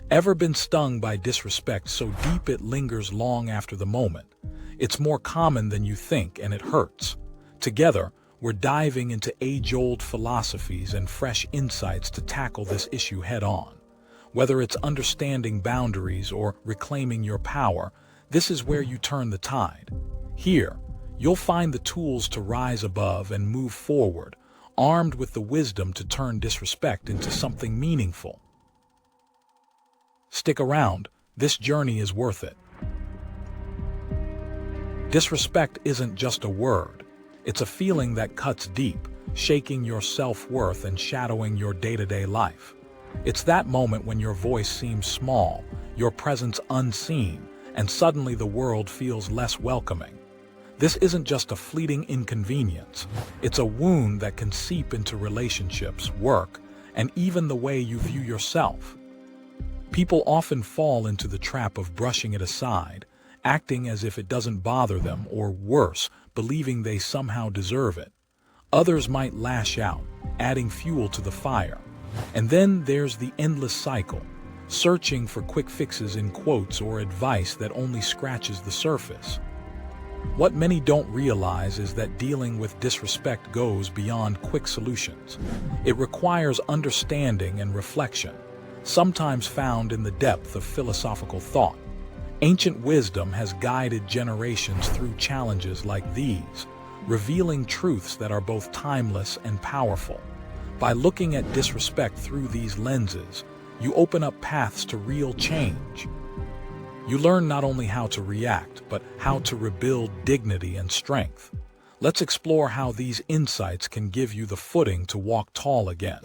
Ever been stung by disrespect so deep it lingers long after the moment? It's more common than you think, and it hurts. Together, we're diving into age-old philosophies and fresh insights to tackle this issue head-on. Whether it's understanding boundaries or reclaiming your power, this is where you turn the tide. Here, you'll find the tools to rise above and move forward, armed with the wisdom to turn disrespect into something meaningful. Stick around, this journey is worth it. Disrespect isn't just a word. It's a feeling that cuts deep, shaking your self-worth and shadowing your day-to-day life. It's that moment when your voice seems small, your presence unseen, and suddenly the world feels less welcoming. This isn't just a fleeting inconvenience. It's a wound that can seep into relationships, work, and even the way you view yourself. People often fall into the trap of brushing it aside, acting as if it doesn't bother them, or worse, believing they somehow deserve it. Others might lash out, adding fuel to the fire. And then there's the endless cycle, searching for quick fixes in quotes or advice that only scratches the surface. What many don't realize is that dealing with disrespect goes beyond quick solutions. It requires understanding and reflection, sometimes found in the depth of philosophical thought. Ancient wisdom has guided generations through challenges like these, revealing truths that are both timeless and powerful. By looking at disrespect through these lenses, you open up paths to real change. You learn not only how to react, but how to rebuild dignity and strength. Let's explore how these insights can give you the footing to walk tall again.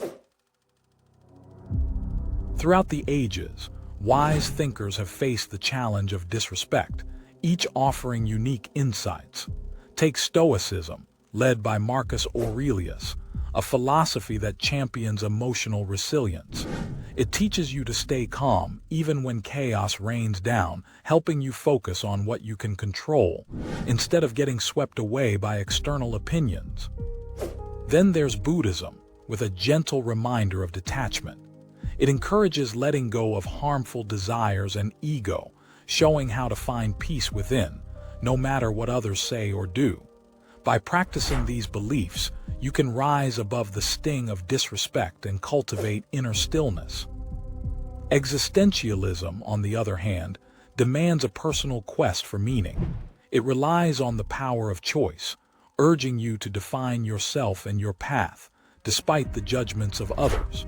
Throughout the ages, wise thinkers have faced the challenge of disrespect, each offering unique insights. Take Stoicism, led by Marcus Aurelius, a philosophy that champions emotional resilience. It teaches you to stay calm even when chaos rains down, helping you focus on what you can control, instead of getting swept away by external opinions. Then there's Buddhism, with a gentle reminder of detachment. It encourages letting go of harmful desires and ego, showing how to find peace within, no matter what others say or do. By practicing these beliefs, you can rise above the sting of disrespect and cultivate inner stillness. Existentialism, on the other hand, demands a personal quest for meaning. It relies on the power of choice, urging you to define yourself and your path, despite the judgments of others.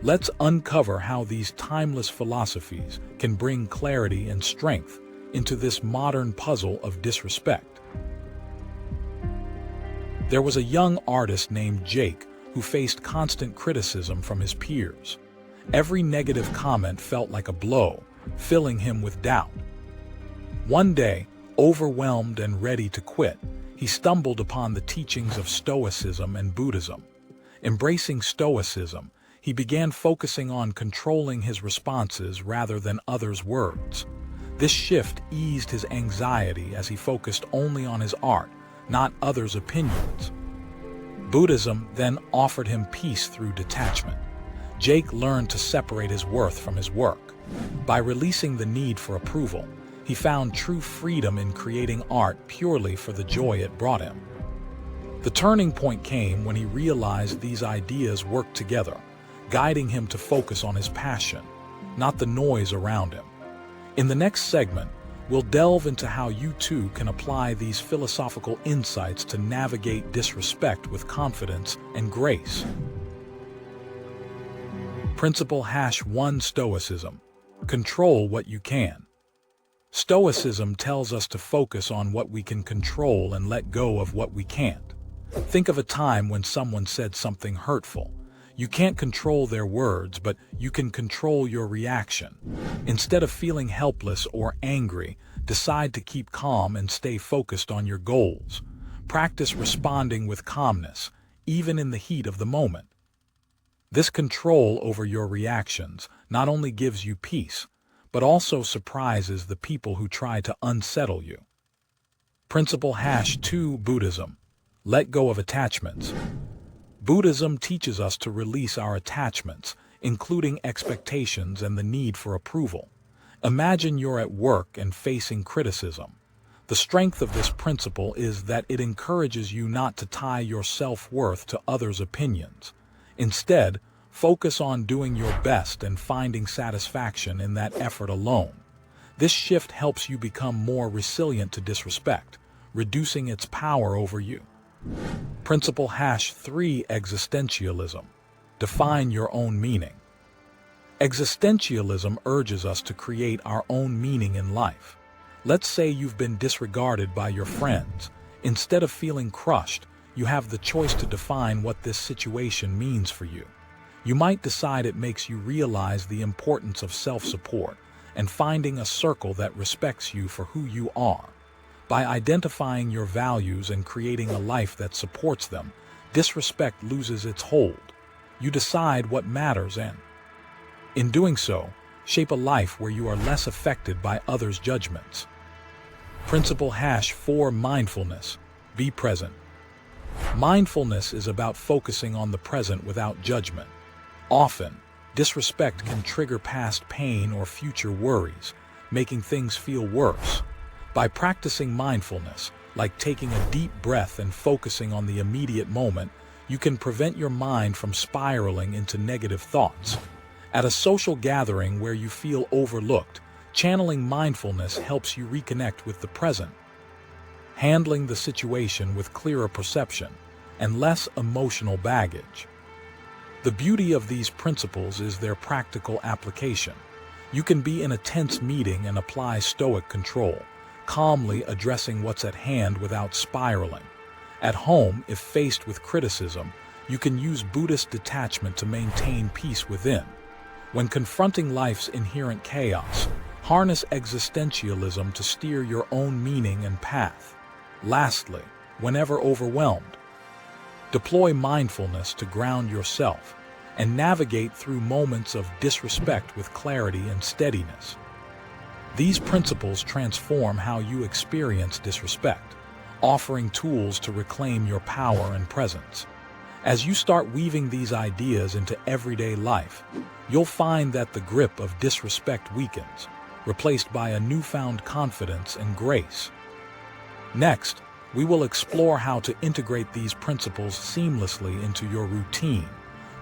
Let's uncover how these timeless philosophies can bring clarity and strength into this modern puzzle of disrespect. There was a young artist named Jake who faced constant criticism from his peers. Every negative comment felt like a blow, filling him with doubt. One day, overwhelmed and ready to quit, he stumbled upon the teachings of Stoicism and Buddhism. Embracing Stoicism, he began focusing on controlling his responses rather than others' words. This shift eased his anxiety as he focused only on his art, not others' opinions. Buddhism then offered him peace through detachment. Jake learned to separate his worth from his work. By releasing the need for approval, he found true freedom in creating art purely for the joy it brought him. The turning point came when he realized these ideas worked together, guiding him to focus on his passion, not the noise around him. In the next segment, we'll delve into how you too can apply these philosophical insights to navigate disrespect with confidence and grace. Principle #1 Stoicism. Control what you can. Stoicism tells us to focus on what we can control and let go of what we can't. Think of a time when someone said something hurtful. You can't control their words, but you can control your reaction. Instead of feeling helpless or angry, decide to keep calm and stay focused on your goals. Practice responding with calmness, even in the heat of the moment. This control over your reactions not only gives you peace, but also surprises the people who try to unsettle you. Principle #2 Buddhism. Let go of attachments. Buddhism teaches us to release our attachments, including expectations and the need for approval. Imagine you're at work and facing criticism. The strength of this principle is that it encourages you not to tie your self-worth to others' opinions. Instead, focus on doing your best and finding satisfaction in that effort alone. This shift helps you become more resilient to disrespect, reducing its power over you. Principle #3 Existentialism. Define your own meaning. Existentialism urges us to create our own meaning in life. Let's say you've been disregarded by your friends. Instead of feeling crushed, you have the choice to define what this situation means for you. You might decide it makes you realize the importance of self-support and finding a circle that respects you for who you are. By identifying your values and creating a life that supports them, disrespect loses its hold. You decide what matters and, in doing so, shape a life where you are less affected by others' judgments. Principle #4 Mindfulness. Be present. Mindfulness is about focusing on the present without judgment. Often, disrespect can trigger past pain or future worries, making things feel worse. By practicing mindfulness, like taking a deep breath and focusing on the immediate moment, you can prevent your mind from spiraling into negative thoughts. At a social gathering where you feel overlooked, channeling mindfulness helps you reconnect with the present, handling the situation with clearer perception and less emotional baggage. The beauty of these principles is their practical application. You can be in a tense meeting and apply stoic control, calmly addressing what's at hand without spiraling. At home, if faced with criticism, you can use Buddhist detachment to maintain peace within. When confronting life's inherent chaos, harness existentialism to steer your own meaning and path. Lastly, whenever overwhelmed, deploy mindfulness to ground yourself and navigate through moments of disrespect with clarity and steadiness. These principles transform how you experience disrespect, offering tools to reclaim your power and presence. As you start weaving these ideas into everyday life, you'll find that the grip of disrespect weakens, replaced by a newfound confidence and grace. Next, we will explore how to integrate these principles seamlessly into your routine,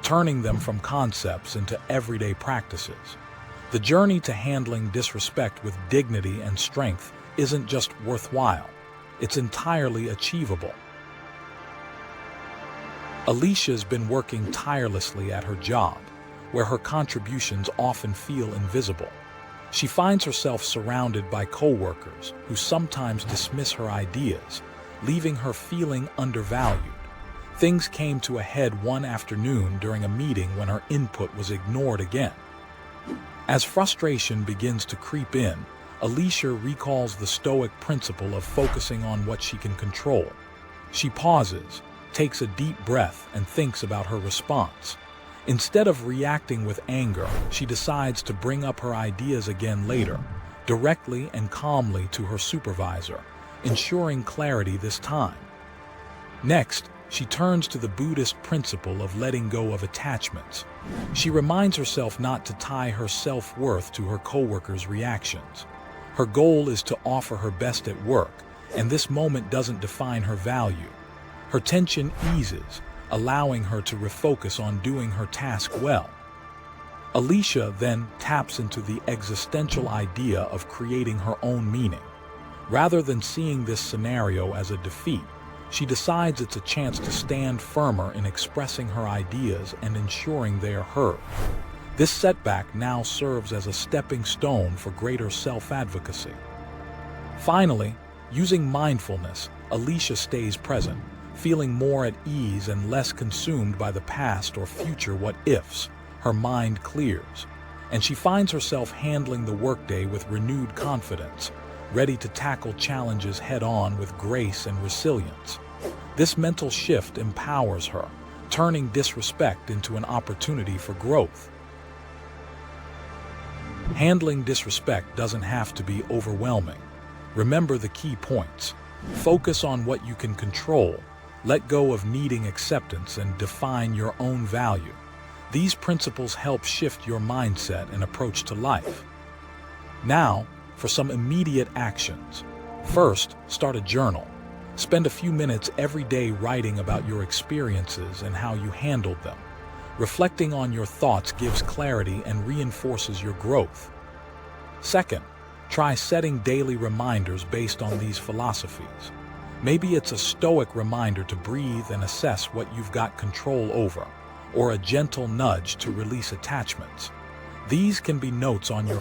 turning them from concepts into everyday practices. The journey to handling disrespect with dignity and strength isn't just worthwhile, it's entirely achievable. Alicia's been working tirelessly at her job, where her contributions often feel invisible. She finds herself surrounded by coworkers who sometimes dismiss her ideas, leaving her feeling undervalued. Things came to a head one afternoon during a meeting when her input was ignored again. As frustration begins to creep in, Alicia recalls the Stoic principle of focusing on what she can control. She pauses, takes a deep breath, and thinks about her response. Instead of reacting with anger, she decides to bring up her ideas again later, directly and calmly to her supervisor, ensuring clarity this time. Next, she turns to the Buddhist principle of letting go of attachments. She reminds herself not to tie her self-worth to her coworkers' reactions. Her goal is to offer her best at work, and this moment doesn't define her value. Her tension eases, allowing her to refocus on doing her task well. Alicia then taps into the existential idea of creating her own meaning. Rather than seeing this scenario as a defeat, she decides it's a chance to stand firmer in expressing her ideas and ensuring they are heard. This setback now serves as a stepping stone for greater self-advocacy. Finally, using mindfulness, Alicia stays present, feeling more at ease and less consumed by the past or future what-ifs. Her mind clears, and she finds herself handling the workday with renewed confidence, ready to tackle challenges head-on with grace and resilience. This mental shift empowers her, turning disrespect into an opportunity for growth. Handling disrespect doesn't have to be overwhelming. Remember the key points. Focus on what you can control, let go of needing acceptance, and define your own value. These principles help shift your mindset and approach to life. Now, for some immediate actions. First, start a journal. Spend a few minutes every day writing about your experiences and how you handled them. Reflecting on your thoughts gives clarity and reinforces your growth. Second, try setting daily reminders based on these philosophies. Maybe it's a stoic reminder to breathe and assess what you've got control over, or a gentle nudge to release attachments. These can be notes on your